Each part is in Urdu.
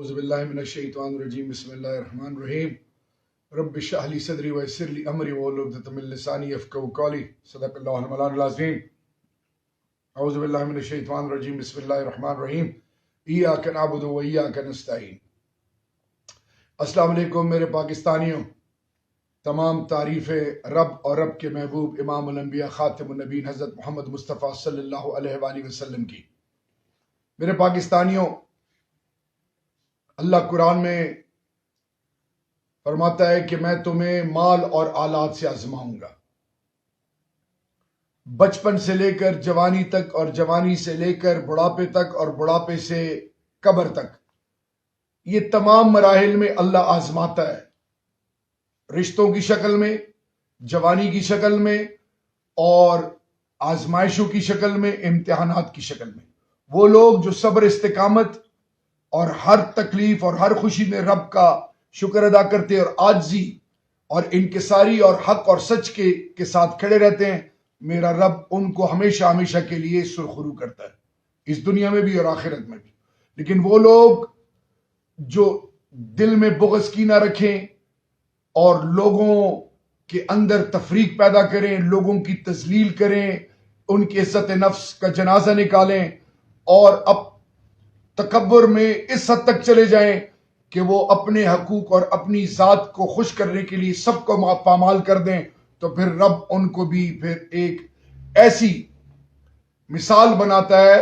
اعوذ باللہ من الشیطان الرجیم بسم اللہ الرحمن الرحیم رب اشرح لی صدری ویسر لی امری واحلل عقدۃ من لسانی یفقہوا قولی صدق اللہ المولانا العظیم اعوذ باللہ من الشیطان الرجیم بسم اللہ الرحمن الرحیم ایاک نعبد و ایاک نستعین۔ السلام علیکم میرے پاکستانیوں، تمام تعریفیں رب اور رب کے محبوب امام الانبیاء خاتم النبیین حضرت محمد مصطفیٰ صلی اللہ علیہ وآلہ وسلم کی۔ میرے پاکستانیوں، اللہ قرآن میں فرماتا ہے کہ میں تمہیں مال اور آلات سے آزماؤں گا، بچپن سے لے کر جوانی تک اور جوانی سے لے کر بڑھاپے تک اور بڑھاپے سے قبر تک۔ یہ تمام مراحل میں اللہ آزماتا ہے، رشتوں کی شکل میں، جوانی کی شکل میں اور آزمائشوں کی شکل میں، امتحانات کی شکل میں۔ وہ لوگ جو صبر، استقامت اور ہر تکلیف اور ہر خوشی میں رب کا شکر ادا کرتے اور عاجزی اور انکساری اور حق اور سچ کے ساتھ کھڑے رہتے ہیں، میرا رب ان کو ہمیشہ ہمیشہ کے لیے سرخرو کرتا ہے، اس دنیا میں بھی اور آخرت میں بھی۔ لیکن وہ لوگ جو دل میں بغض کینہ رکھیں اور لوگوں کے اندر تفریق پیدا کریں، لوگوں کی تذلیل کریں، ان کی عزت نفس کا جنازہ نکالیں اور اب تکبر میں اس حد تک چلے جائیں کہ وہ اپنے حقوق اور اپنی ذات کو خوش کرنے کے لیے سب کو پامال کر دیں، تو پھر رب ان کو بھی پھر ایک ایسی مثال بناتا ہے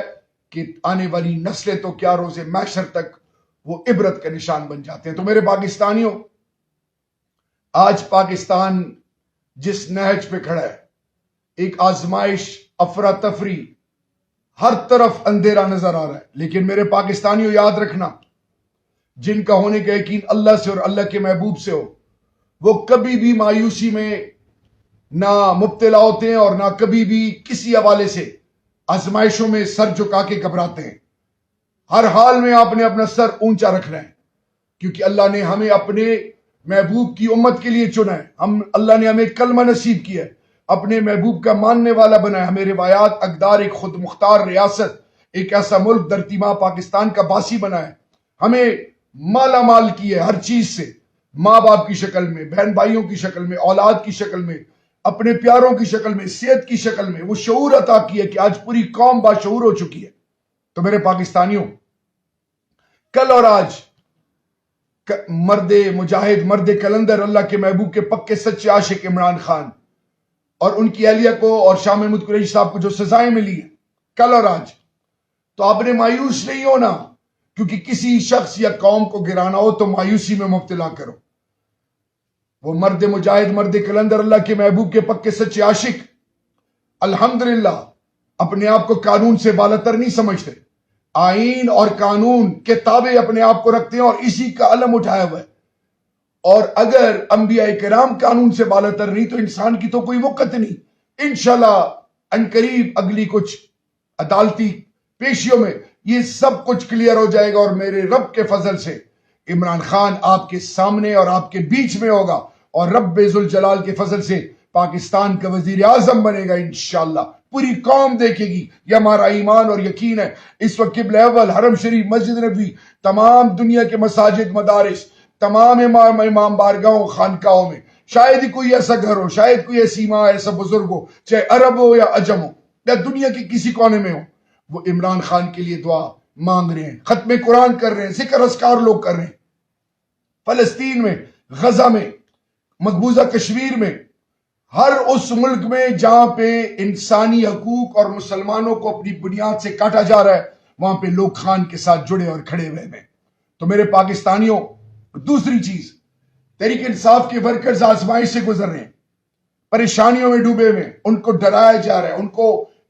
کہ آنے والی نسلیں تو کیا روز محشر تک وہ عبرت کا نشان بن جاتے ہیں۔ تو میرے پاکستانیوں، آج پاکستان جس نہج پہ کھڑا ہے، ایک آزمائش، افراتفری، ہر طرف اندھیرا نظر آ رہا ہے، لیکن میرے پاکستانیوں یاد رکھنا، جن کا ہونے کا یقین اللہ سے اور اللہ کے محبوب سے ہو، وہ کبھی بھی مایوسی میں نہ مبتلا ہوتے ہیں اور نہ کبھی بھی کسی حوالے سے آزمائشوں میں سر جھکا کے گھبراتے ہیں۔ ہر حال میں آپ نے اپنا سر اونچا رکھنا ہے، کیونکہ اللہ نے ہمیں اپنے محبوب کی امت کے لیے چنا ہے۔ اللہ نے ہمیں کلمہ نصیب کیا ہے، اپنے محبوب کا ماننے والا بنا ہے، ہمیں روایات، اقدار، ایک خود مختار ریاست، ایک ایسا ملک دھرتی ماں پاکستان کا باسی بنا ہے، ہمیں مالا مال کی ہے ہر چیز سے، ماں باپ کی شکل میں، بہن بھائیوں کی شکل میں، اولاد کی شکل میں، اپنے پیاروں کی شکل میں، صحت کی شکل میں، وہ شعور عطا کی ہے کہ آج پوری قوم باشعور ہو چکی ہے۔ تو میرے پاکستانیوں، کل اور آج مرد مجاہد، مرد کلندر، اللہ کے محبوب کے پکے سچے عاشق عمران خان اور ان کی اہلیہ کو اور شاہ محمود قریشی صاحب کو جو سزائیں ملی ہیں کل اور آج، تو آپ نے مایوس نہیں ہونا، کیونکہ کسی شخص یا قوم کو گرانا ہو تو مایوسی میں مبتلا کرو۔ وہ مرد مجاہد، مرد کلندر، اللہ کے محبوب کے پکے سچے عاشق الحمدللہ اپنے آپ کو قانون سے بالاتر نہیں سمجھتے، آئین اور قانون کے تابع اپنے آپ کو رکھتے ہیں اور اسی کا علم اٹھایا ہوا ہے۔ اور اگر انبیاء کرام قانون سے بالاتر نہیں تو انسان کی تو کوئی وقت نہیں۔ انشاءاللہ عنقریب اگلی کچھ عدالتی پیشیوں میں یہ سب کچھ کلیئر ہو جائے گا، اور میرے رب کے فضل سے عمران خان آپ کے سامنے اور آپ کے بیچ میں ہوگا، اور رب ذوالجلال کے فضل سے پاکستان کا وزیر اعظم بنے گا انشاءاللہ۔ پوری قوم دیکھے گی، یہ ہمارا ایمان اور یقین ہے۔ اس وقت قبلہ اول، حرم شریف، مسجد نبوی، تمام دنیا کے مساجد، مدارس، تمام امام بارگاہوں، خانقاہوں میں شاید ہی کوئی ایسا گھر ہو، شاید کوئی ایسی ماں، ایسا بزرگ ہو، چاہے عرب ہو یا عجم ہو یا دنیا کے کسی کونے میں ہو، وہ عمران خان کے لیے دعا مانگ رہے ہیں، ختم قرآن کر رہے ہیں، ذکر اذکار لوگ کر رہے ہیں۔ فلسطین میں، غزہ میں، مقبوضہ کشمیر میں، ہر اس ملک میں جہاں پہ انسانی حقوق اور مسلمانوں کو اپنی بنیاد سے کاٹا جا رہا ہے، وہاں پہ لوگ خان کے ساتھ جڑے اور کھڑے ہوئے ہیں۔ تو میرے پاکستانیوں، دوسری چیز، تحریک انصاف کے ورکرز آزمائش سے گزر رہے ہیں، پریشانیوں میں ڈوبے ہوئے، ان کو ڈرایا جا رہا ہے، ان کو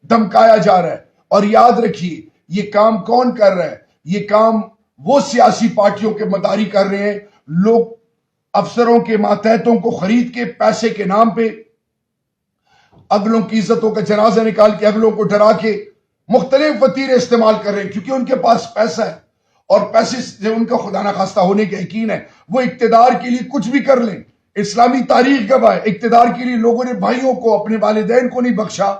دھمکایا جا رہا ہے۔ اور یاد رکھیے، یہ کام کون کر رہا ہے؟ یہ کام وہ سیاسی پارٹیوں کے مداری کر رہے ہیں، لوگ افسروں کے ماتحتوں کو خرید کے پیسے کے نام پہ اگلوں کی عزتوں کا جنازہ نکال کے، اگلوں کو ڈرا کے مختلف وتیرے استعمال کر رہے ہیں، کیونکہ ان کے پاس پیسہ ہے اور پیسے سے ان کا خدا نخواستہ ہونے کا یقین ہے، وہ اقتدار کے لیے کچھ بھی کر لیں۔ اسلامی تاریخ گواہ ہے، اقتدار کے لیے لوگوں نے بھائیوں کو، اپنے والدین کو نہیں بخشا۔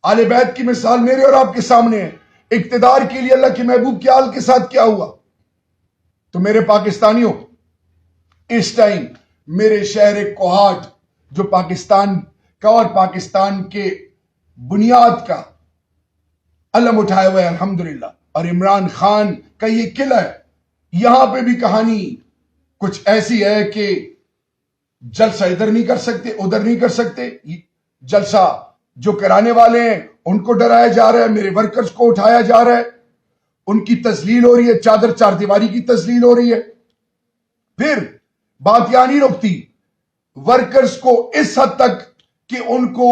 آل بیت کی مثال میرے اور آپ کے سامنے ہے۔ اقتدار کے لیے اللہ کے محبوب کے آل کے ساتھ کیا ہوا؟ تو میرے پاکستانیوں، اس ٹائم میرے شہر کوہاٹ جو پاکستان کا اور پاکستان کے بنیاد کا علم اٹھائے ہوئے الحمدللہ، اور عمران خان کا یہ قلعہ ہے، یہاں پہ بھی کہانی کچھ ایسی ہے کہ جلسہ ادھر نہیں کر سکتے، ادھر نہیں کر سکتے. جلسہ جو کرانے والے ہیں ان کو ڈرایا جا رہا ہے، میرے ورکرز کو اٹھایا جا رہا ہے، ان کی تذلیل ہو رہی ہے، چادر چار دیواری کی تذلیل ہو رہی ہے. پھر بات یہاں نہیں رکتی، ورکرز کو اس حد تک کہ ان کو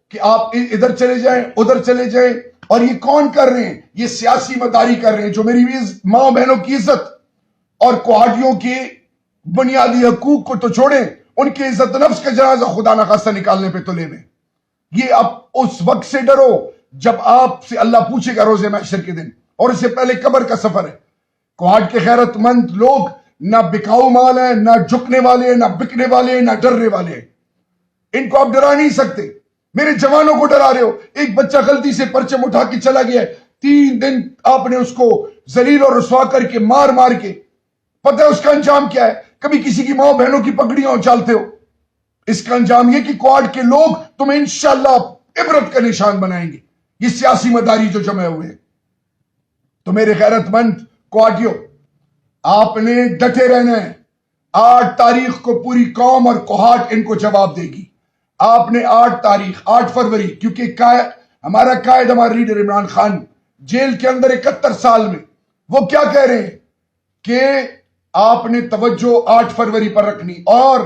کہ آپ ادھر چلے جائیں ادھر چلے جائیں. اور یہ کون کر رہے ہیں؟ یہ سیاسی مداری کر رہے ہیں جو میری ماں بہنوں کی عزت اور کوہاٹیوں کے بنیادی حقوق کو تو چھوڑیں، ان کی عزت نفس کا جنازہ خدا نخواستہ نکالنے پہ تلے میں. یہ اب اس وقت سے ڈرو جب آپ سے اللہ پوچھے گا روز محشر کے دن، اور اس سے پہلے قبر کا سفر ہے. کوہاٹ کے غیرت مند لوگ نہ بکاؤ مال ہیں، نہ جھکنے والے ہیں، نہ بکنے والے ہیں، نہ ڈرنے والے ہیں. ان کو آپ ڈرا نہیں سکتے. میرے جوانوں کو ڈرا رہے ہو. ایک بچہ غلطی سے پرچم اٹھا کے چلا گیا ہے، 3 دن آپ نے اس کو ذلیل اور رسوا کر کے مار مار کے، پتہ ہے اس کا انجام کیا ہے؟ کبھی کسی کی ماں بہنوں کی پگڑیاں اچھالتے ہو. اس کا انجام یہ کہ کوہاٹ کے لوگ تمہیں انشاءاللہ عبرت کا نشان بنائیں گے. یہ سیاسی مداری جو جمع ہوئے ہیں. تو میرے غیرت مند کوہاٹیوں، آپ نے ڈٹے رہنا ہے. 8 تاریخ کو پوری قوم اور کوہاٹ ان کو جواب دے گی. آپ نے 8 فروری، کیونکہ ہمارا قائد، ہمارا لیڈر عمران خان جیل کے اندر 71 سال میں، وہ کیا کہہ رہے ہیں کہ آپ نے توجہ 8 فروری پر رکھنی. اور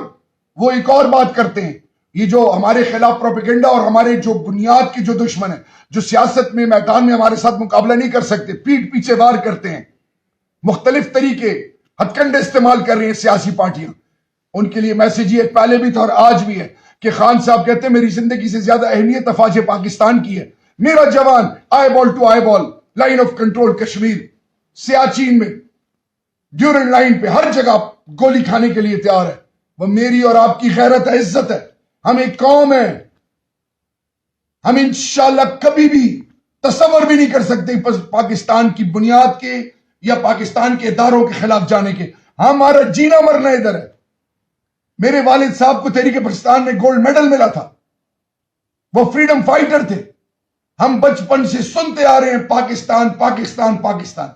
وہ ایک اور بات کرتے ہیں، یہ جو ہمارے خلاف پروپیگنڈا اور ہمارے جو بنیاد کے جو دشمن ہیں، جو سیاست میں میدان میں ہمارے ساتھ مقابلہ نہیں کر سکتے، پیٹ پیچھے وار کرتے ہیں، مختلف طریقے ہتھ کنڈے استعمال کر رہی ہیں سیاسی پارٹیاں. ان کے لیے میسج یہ پہلے بھی تھا اور آج بھی ہے کہ خان صاحب کہتے ہیں میری زندگی سے زیادہ اہمیت افواج پاکستان کی ہے. میرا جوان eyeball to eyeball, Line of Control Kashmir, Siachen میں ڈیورنڈ لائن پہ ہر جگہ گولی کھانے کے لیے تیار ہے. وہ میری اور آپ کی غیرت ہے، عزت ہے. ہم ایک قوم ہے، ہم انشاءاللہ کبھی بھی تصور بھی نہیں کر سکتے پاکستان کی بنیاد کے یا پاکستان کے اداروں کے خلاف جانے کے. ہمارا جینا مرنا ادھر ہے. میرے والد صاحب کو تحریک پاکستان میں گولڈ میڈل ملا تھا، وہ فریڈم فائٹر تھے. ہم بچپن سے سنتے آ رہے ہیں پاکستان پاکستان پاکستان.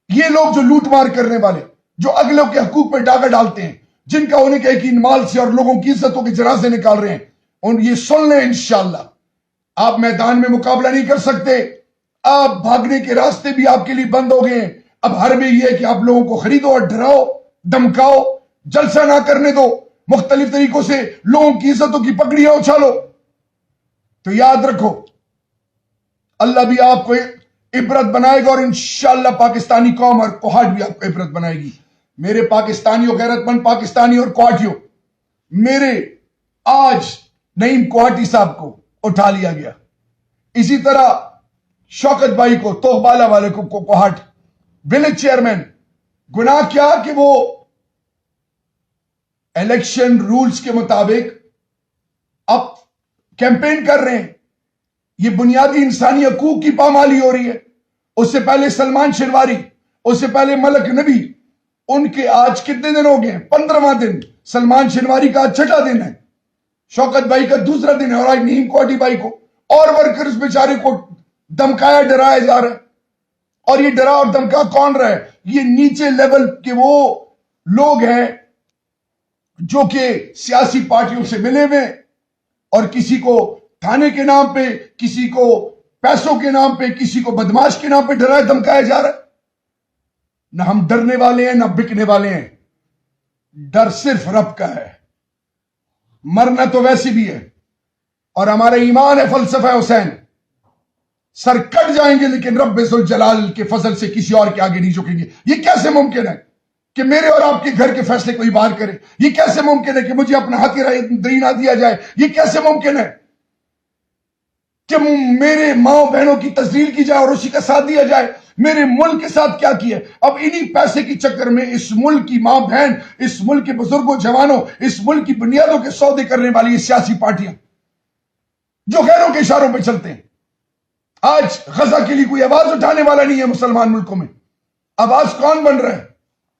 یہ لوگ جو لوٹ مار کرنے والے، جو اگلوں کے حقوق پہ ڈاکہ ڈالتے ہیں، جن کا ہونے کے یقین مال سے اور لوگوں کی عزتوں کے جنازے نکال رہے ہیں، یہ سن لیں انشاءاللہ آپ میدان میں مقابلہ نہیں کر سکتے. آپ بھاگنے کے راستے بھی آپ کے لیے بند ہو گئے ہیں. اب ہر میں یہ ہے کہ آپ لوگوں کو خریدو اور ڈراؤ، دمکاؤ، جلسہ نہ کرنے دو، مختلف طریقوں سے لوگوں کی عزتوں کی پگڑیاں اچھالو. تو یاد رکھو اللہ بھی آپ کو عبرت بنائے گا، اور انشاءاللہ پاکستانی قوم اور کوہاٹ بھی آپ کو عبرت بنائے گی. میرے پاکستانیوں، غیرت مند پاکستانی اور کوہاٹیوں، میرے آج نعیم کوہاٹی صاحب کو اٹھا لیا گیا. اسی طرح شوکت بھائی کو، توہبالہ والے کو کوہاٹ ولیج چیئرمین. گناہ کیا کہ وہ الیکشن رولز کے مطابق اب کیمپین کر رہے ہیں. یہ بنیادی انسانی حقوق کی پامالی ہو رہی ہے. اس سے پہلے سلمان شنواری، اس سے پہلے ملک نبی، ان کے آج کتنے دن ہو گئے ہیں؟ 15واں دن. سلمان شنواری کا 6واں دن ہے، شوکت بھائی کا 2سرا دن ہے، اور آج نعیم کوہاٹی بھائی کو اور ورکرز بیچارے کو دمکایا ڈرایا جا رہا ہے. اور یہ ڈرا اور دمکا کون رہا ہے؟ یہ نیچے لیول کے وہ لوگ ہیں جو کہ سیاسی پارٹیوں سے ملے ہوئے، اور کسی کو تھانے کے نام پہ، کسی کو پیسوں کے نام پہ، کسی کو بدماش کے نام پہ ڈرایا دمکایا جا رہا ہے. نہ ہم ڈرنے والے ہیں نہ بکنے والے ہیں. ڈر صرف رب کا ہے. مرنا تو ویسے بھی ہے، اور ہمارا ایمان ہے فلسفہ حسین، سر کٹ جائیں گے لیکن رب ذوالجلال کے فضل سے کسی اور کے آگے نہیں جھکیں گے. یہ کیسے ممکن ہے کہ میرے اور آپ کے گھر کے فیصلے کوئی باہر کرے؟ یہ کیسے ممکن ہے کہ مجھے اپنا حق رائے نہ دیا جائے؟ یہ کیسے ممکن ہے کہ میرے ماں بہنوں کی تذلیل کی جائے اور اسی کا ساتھ دیا جائے؟ میرے ملک کے ساتھ کیا کیا ہے؟ اب انہی پیسے کی چکر میں اس ملک کی ماں بہن، اس ملک کے بزرگوں جوانوں، اس ملک کی بنیادوں کے سودے کرنے والی یہ سیاسی پارٹیاں جو غیروں کے اشاروں پہ چلتے ہیں. آج غزہ کے لیے کوئی آواز اٹھانے والا نہیں ہے مسلمان ملکوں میں. آواز کون بن رہا ہے؟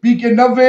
PK90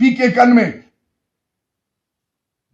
PK91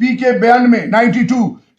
PK92 92